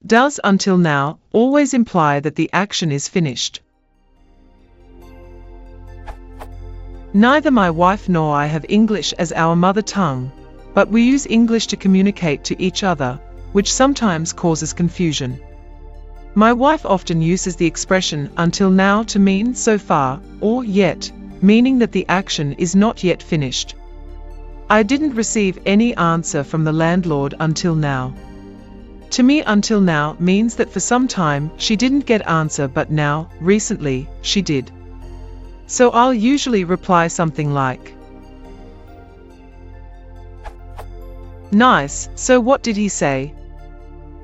Does until now always imply that the action is finished? Neither my wife nor I have English as our mother tongue, but we use English to communicate to each other, which sometimes causes confusion. My wife often uses the expression until now to mean so far, or yet, meaning that the action is not yet finished. I didn't receive any answer from the landlord until now. To me, until now means that for some time she didn't get answer, but now, recently, she did. So I'll usually reply something like, "Nice, so what did he say?"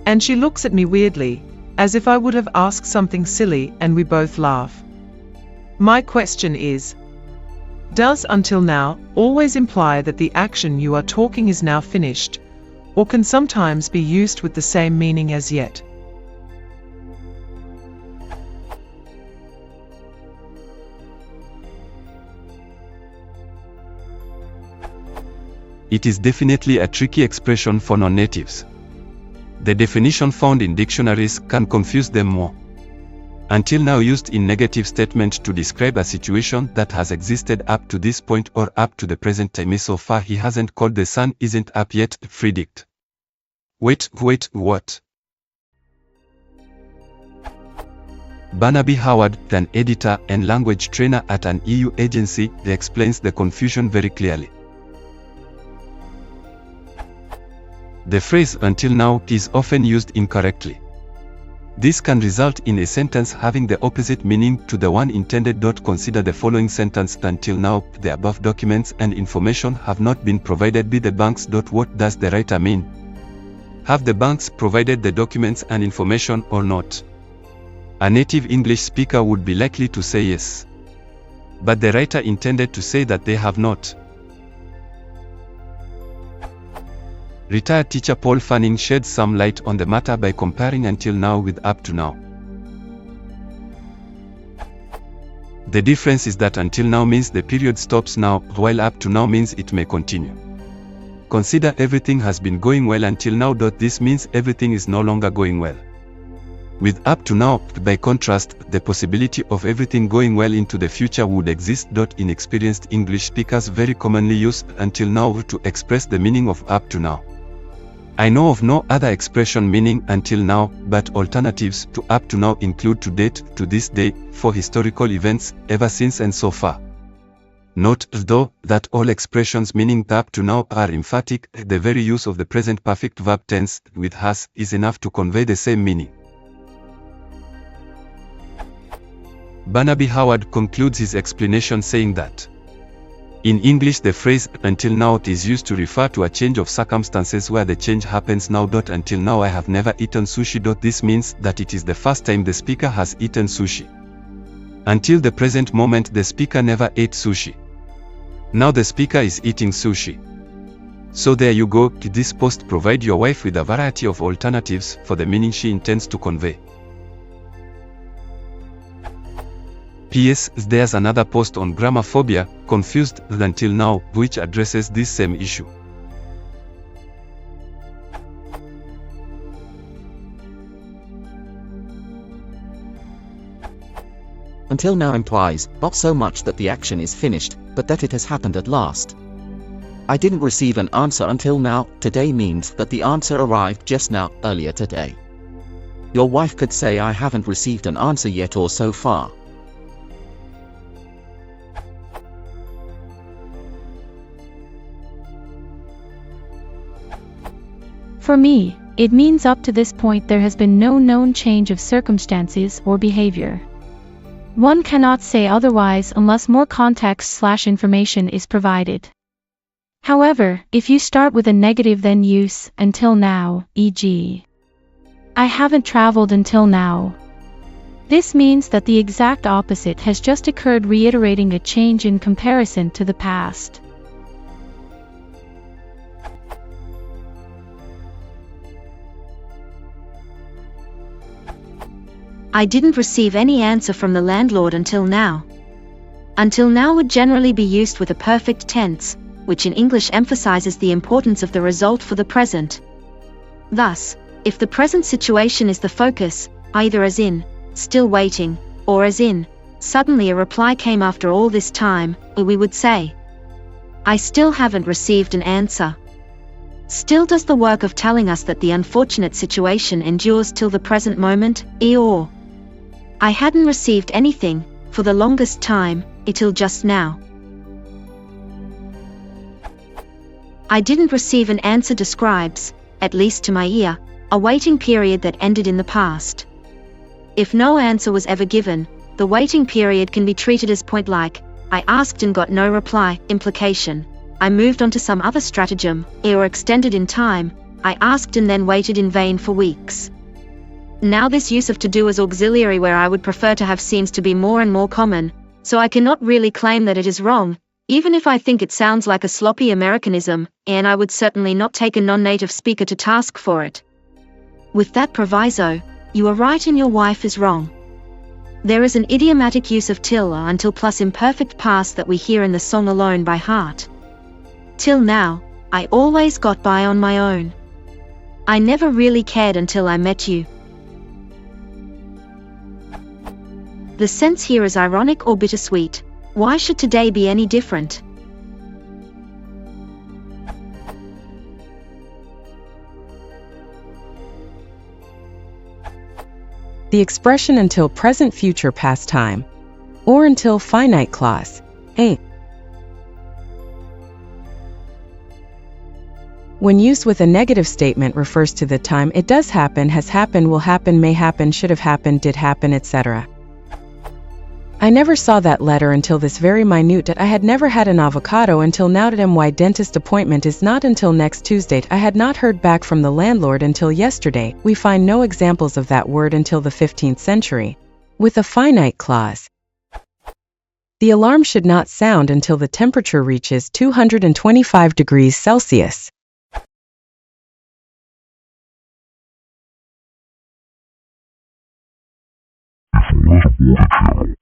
And she looks at me weirdly, as if I would have asked something silly, and we both laugh. My question is, does until now always imply that the action you are talking is now finished, or can sometimes be used with the same meaning as yet? It is definitely a tricky expression for non-natives. The definition found in dictionaries can confuse them more. Until now used in negative statement to describe a situation that has existed up to this point or up to the present time. So far he hasn't called, the sun isn't up yet. Predict. Wait, what? Barnaby Howard, an editor and language trainer at an EU agency, explains the confusion very clearly. The phrase until now is often used incorrectly. This can result in a sentence having the opposite meaning to the one intended. Consider the following sentence: until now, the above documents and information have not been provided by the banks. What does the writer mean? Have the banks provided the documents and information or not? A native English speaker would be likely to say yes. But the writer intended to say that they have not. Retired teacher Paul Fanning sheds some light on the matter by comparing until now with up to now. The difference is that until now means the period stops now, while up to now means it may continue. Consider everything has been going well until now. This means everything is no longer going well. With up to now, by contrast, the possibility of everything going well into the future would exist. Inexperienced English speakers very commonly use until now to express the meaning of up to now. I know of no other expression meaning until now, but alternatives to up to now include to date, to this day, for historical events, ever since, and so far. Note, though, that all expressions meaning up to now are emphatic. The very use of the present perfect verb tense, with has, is enough to convey the same meaning. Barnaby Howard concludes his explanation saying that in English the phrase until now is used to refer to a change of circumstances where the change happens now. Until now I have never eaten sushi. This means that it is the first time the speaker has eaten sushi. Until the present moment the speaker never ate sushi. Now the speaker is eating sushi. So there you go. This post provides your wife with a variety of alternatives for the meaning she intends to convey. P.S. There's another post on grammaphobia, confused until now, which addresses this same issue. Until now implies not so much that the action is finished, but that it has happened at last. I didn't receive an answer until now. Today means that the answer arrived just now, earlier today. Your wife could say I haven't received an answer yet or so far. For me, it means up to this point there has been no known change of circumstances or behavior. One cannot say otherwise unless more context/information is provided. However, if you start with a negative then use until now, e.g. I haven't traveled until now. This means that the exact opposite has just occurred, reiterating a change in comparison to the past. I didn't receive any answer from the landlord until now. Until now would generally be used with a perfect tense, which in English emphasizes the importance of the result for the present. Thus, If the present situation is the focus, either as in, still waiting, or as in, suddenly a reply came after all this time, we would say, I still haven't received an answer. Still does the work of telling us that the unfortunate situation endures till the present moment, or I hadn't received anything, for the longest time, till just now. I didn't receive an answer describes, at least to my ear, a waiting period that ended in the past. If no answer was ever given, the waiting period can be treated as point like, I asked and got no reply, implication. I moved on to some other stratagem, or extended in time, I asked and then waited in vain for weeks. Now this use of to do as auxiliary where I would prefer to have seems to be more and more common, so I cannot really claim that it is wrong, even if I think it sounds like a sloppy Americanism, and I would certainly not take a non-native speaker to task for it. With that proviso, you are right and your wife is wrong. There is an idiomatic use of till until plus imperfect past that we hear in the song Alone by Heart. Till now, I always got by on my own. I never really cared until I met you. The sense here is ironic or bittersweet. Why should today be any different? The expression until present future past time, or until finite clause, A. When used with a negative statement refers to the time it does happen, has happened, will happen, may happen, should have happened, did happen, etc. I never saw that letter until this very minute that I had never had an avocado until now that my dentist appointment is not until next Tuesday. I had not heard back from the landlord until yesterday. We find no examples of that word until the 15th century. With a finite clause, the alarm should not sound until the temperature reaches 225 degrees Celsius. If a water channel